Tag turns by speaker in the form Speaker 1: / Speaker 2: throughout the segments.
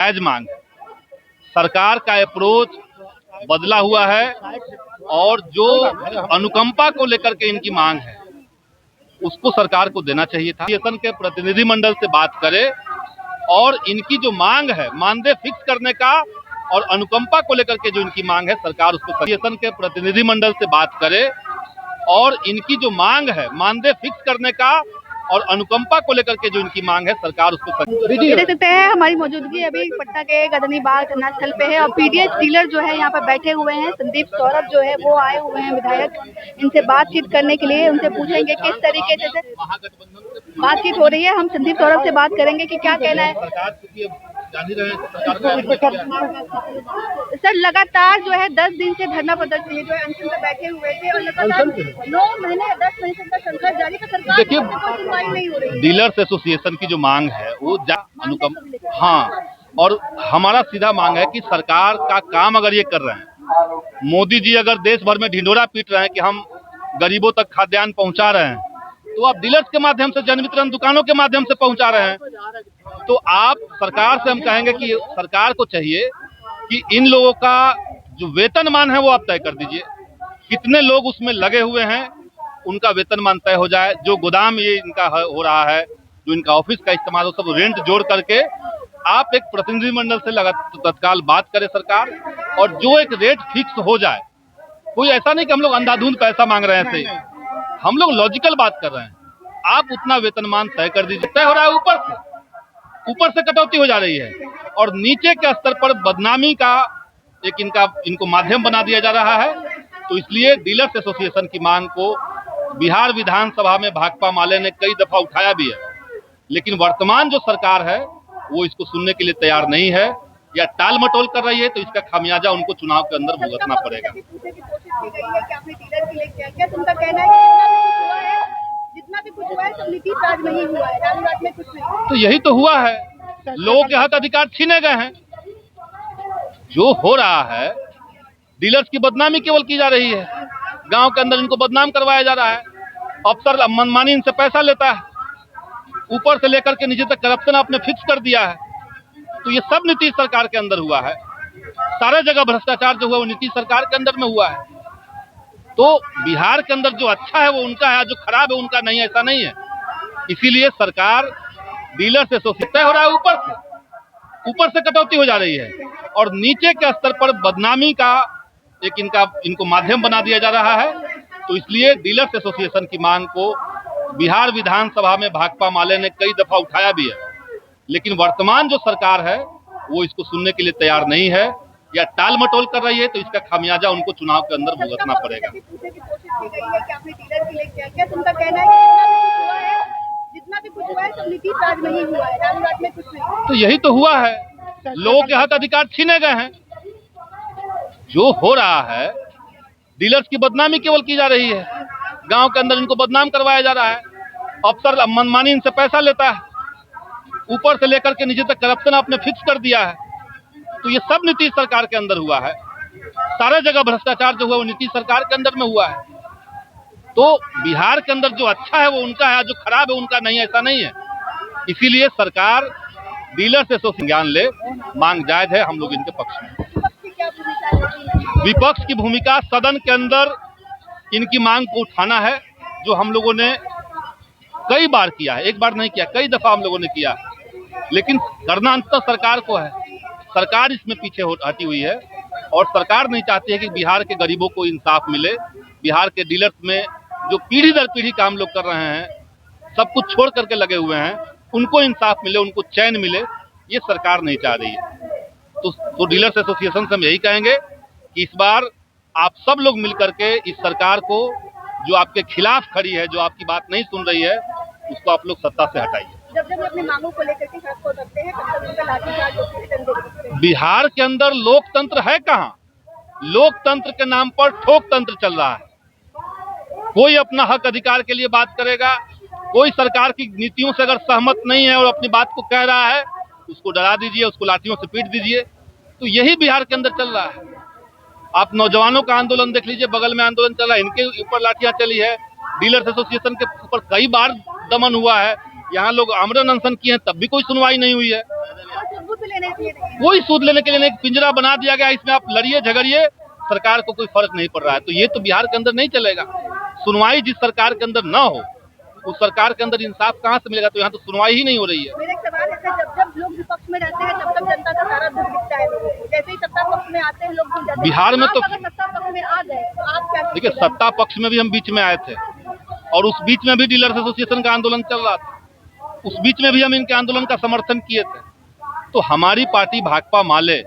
Speaker 1: जायज मांग। सरकार का अप्रोच बदला हुआ है और जो अनुकंपा को लेकर के इनकी मांग है उसको सरकार को देना चाहिए था। एसोसिएशन के प्रतिनिधिमंडल से बात करे और इनकी जो मांग है मानदेय फिक्स करने का और अनुकंपा को लेकर के जो इनकी मांग है सरकार उसको एसोसिएशन के प्रतिनिधिमंडल से बात करे और इनकी जो मांग है मानदेय फिक्स करने का और अनुकंपा को लेकर के जो इनकी मांग है सरकार उसको
Speaker 2: देख सकते हैं। हमारी मौजूदगी अभी पटना के गदनी बाग धरना स्थल पे है और पीडीएस डीलर जो है यहाँ पर बैठे हुए हैं। संदीप सौरभ जो है वो आए हुए हैं विधायक, इनसे बातचीत करने के लिए। उनसे पूछेंगे किस तरीके से बातचीत हो रही है। हम संदीप सौरभ से बात करेंगे कि क्या कहना है। सर लगातार जो है 10 दिन से धरना प्रदर्शन जो है अनशन पर बैठे हुए थे और लगातार 9 महीने 10 महीने तक संघर्ष जारी था। सरकार
Speaker 1: देखिए
Speaker 2: सुनवाई नहीं हो रही।
Speaker 1: डीलर्स एसोसिएशन की जो मांग है वो हाँ, और हमारा सीधा मांग है कि सरकार का काम अगर ये कर रहे हैं, मोदी जी अगर देश भर में ढिंढोरा पीट रहे हैं कि हम गरीबों तक खाद्यान्न पहुंचा रहे हैं, तो आप डीलर्स के माध्यम से जन वितरण दुकानों के माध्यम से पहुंचा रहे हैं। तो आप सरकार से हम कहेंगे कि सरकार को चाहिए कि इन लोगों का जो वेतनमान है वो आप तय कर दीजिए। कितने लोग उसमें लगे हुए हैं उनका वेतनमान तय हो जाए। जो गोदाम ये इनका हो रहा है, जो इनका ऑफिस का इस्तेमाल हो, सब रेंट जोड़ करके आप एक प्रतिनिधिमंडल से तत्काल बात करे सरकार, और जो एक रेट फिक्स हो जाए। कोई ऐसा नहीं कि हम लोग अंधाधुंध पैसा मांग रहे हैं, हम लोग लॉजिकल बात कर रहे हैं। आप उतना वेतनमान तय कर दीजिए। तय हो रहा है ऊपर से कटौती हो जा रही है और नीचे के स्तर पर बदनामी का एक इनको माध्यम बना दिया जा रहा है। तो इसलिए डीलर्स एसोसिएशन की मांग को बिहार विधानसभा में भाकपा माले ने कई दफा उठाया भी है, लेकिन वर्तमान जो सरकार है वो इसको सुनने के लिए तैयार नहीं है या टाल मटोल कर रही है। तो इसका खामियाजा उनको चुनाव के अंदर भुगतना पड़ेगा।
Speaker 2: जितना भी कुछ हुआ है सब नीतीश राज में ही हुआ है, राजू राज में कुछ नहीं।
Speaker 1: तो यही तो हुआ है, लोगों के हक अधिकार छीने गए हैं। जो हो रहा है डीलर्स की बदनामी केवल की जा रही है, गांव के अंदर इनको बदनाम करवाया जा रहा है। अफसर मनमानी इनसे पैसा लेता है, ऊपर से लेकर के नीचे तक करप्शन आपने फिक्स कर दिया है। तो ये सब नीतीश सरकार के अंदर हुआ है। सारे जगह भ्रष्टाचार जो हुआ वो नीतीश सरकार के अंदर में हुआ है। तो बिहार के अंदर जो अच्छा है वो उनका है, जो खराब है उनका नहीं, ऐसा नहीं है। इसीलिए सरकार डीलर्स एसोसिएशन तय हो रहा है ऊपर से कटौती हो जा रही है और नीचे के स्तर पर बदनामी का एक इनको माध्यम बना दिया जा रहा है। तो इसलिए डीलर्स एसोसिएशन की मांग को बिहार विधानसभा में भाकपा माले ने कई दफा उठाया भी है, लेकिन वर्तमान जो सरकार है वो इसको सुनने के लिए तैयार नहीं है या टाल मटोल कर रही है। तो इसका खामियाजा उनको चुनाव के अंदर भुगतना पड़ेगा।
Speaker 2: जितना भी कुछ हुआ है सब नीतीश राज में ही हुआ है, राजू राज में कुछ नहीं।
Speaker 1: तो यही तो हुआ है, लोगों के हक अधिकार छीने गए हैं। जो हो रहा है डीलर्स की बदनामी केवल की जा रही है, गांव के अंदर इनको बदनाम करवाया जा रहा है। अफसर मनमानी इनसे पैसा लेता है, ऊपर से लेकर के नीचे तक करप्शन आपने फिक्स कर दिया है। तो ये सब नीतीश सरकार के अंदर हुआ है। सारे जगह भ्रष्टाचार जो हुआ वो नीतीश सरकार के अंदर में हुआ है। तो बिहार के अंदर जो अच्छा है वो उनका है, जो खराब है उनका नहीं, ऐसा नहीं है। इसीलिए सरकार डीलर्स एसोसिएशन ज्ञान ले, मांग जायज है, हम लोग इनके पक्ष में। विपक्ष की भूमिका सदन के अंदर इनकी मांग को उठाना है, जो हम लोगों ने कई बार किया है, एक बार नहीं किया, कई दफा हम लोगों ने किया, लेकिन करना अंततः सरकार को है। सरकार इसमें पीछे हटी हुई है और सरकार नहीं चाहती है कि बिहार के गरीबों को इंसाफ मिले। बिहार के डीलर्स में जो पीढ़ी दर पीढ़ी काम लोग कर रहे हैं, सब कुछ छोड़ करके लगे हुए हैं, उनको इंसाफ मिले, उनको चैन मिले, ये सरकार नहीं चाह रही है। तो डीलर्स एसोसिएशन से हम यही कहेंगे कि इस बार आप सब लोग मिलकर के इस सरकार को, जो आपके खिलाफ खड़ी है, जो आपकी बात नहीं सुन रही है, उसको आप लोग सत्ता से हटाइए।
Speaker 2: जब अपनी मांगों को लेकर के सड़क को उतरते हैं, तब तक उनका लाठीचार्ज होता है।
Speaker 1: बिहार के अंदर लोकतंत्र है कहाँ? लोकतंत्र के नाम पर ठोक तंत्र चल रहा है। कोई अपना हक अधिकार के लिए बात करेगा, कोई सरकार की नीतियों से अगर सहमत नहीं है और अपनी बात को कह रहा है, उसको डरा दीजिए, उसको लाठियों से पीट दीजिए। तो यही बिहार के अंदर चल रहा है। आप नौजवानों का आंदोलन देख लीजिए, बगल में आंदोलन चल रहा है, इनके ऊपर लाठियां चली है। डीलर्स एसोसिएशन के ऊपर कई बार दमन हुआ है, यहाँ लोग आमरण अनशन किए हैं, तब भी कोई सुनवाई नहीं हुई है।
Speaker 2: सूद लेने के लिए नहीं है।
Speaker 1: कोई सूद लेने के लिए नहीं, पिंजरा बना दिया गया, इसमें आप लड़िए झगड़िए, सरकार को कोई फर्क नहीं पड़ रहा है। तो ये तो बिहार के अंदर नहीं चलेगा। सुनवाई जिस सरकार के अंदर ना हो, उस सरकार के अंदर इंसाफ कहाँ से मिलेगा? तो यहाँ तो सुनवाई ही नहीं हो रही है।
Speaker 2: मेरा एक सवाल है सर, जब जब लोग विपक्ष में रहते हैं तब तक जनता का सारा दुख दिखता है लोगों को, जैसे ही सत्ता पक्ष में आते हैं लोग भूल जाते हैं।
Speaker 1: बिहार में
Speaker 2: आप
Speaker 1: तो
Speaker 2: अगर सत्ता पक्ष में आ गए तो आप क्या
Speaker 1: देखिए,
Speaker 2: कीजिएगा?
Speaker 1: सत्ता पक्ष में भी हम बीच में आए थे, और उस बीच में भी डीलर्स एसोसिएशन का आंदोलन चल रहा था, उस बीच में भी हम इनके आंदोलन का समर्थन किए थे। तो हमारी पार्टी भाकपा माले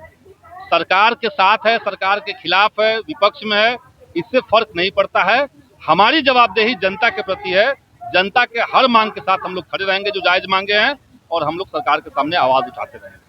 Speaker 1: सरकार के साथ है, सरकार के खिलाफ है, विपक्ष में है, इससे फर्क नहीं पड़ता है। हमारी जवाबदेही जनता के प्रति है, जनता के हर मांग के साथ हम लोग खड़े रहेंगे जो जायज मांगे हैं, और हम लोग सरकार के सामने आवाज उठाते रहेंगे।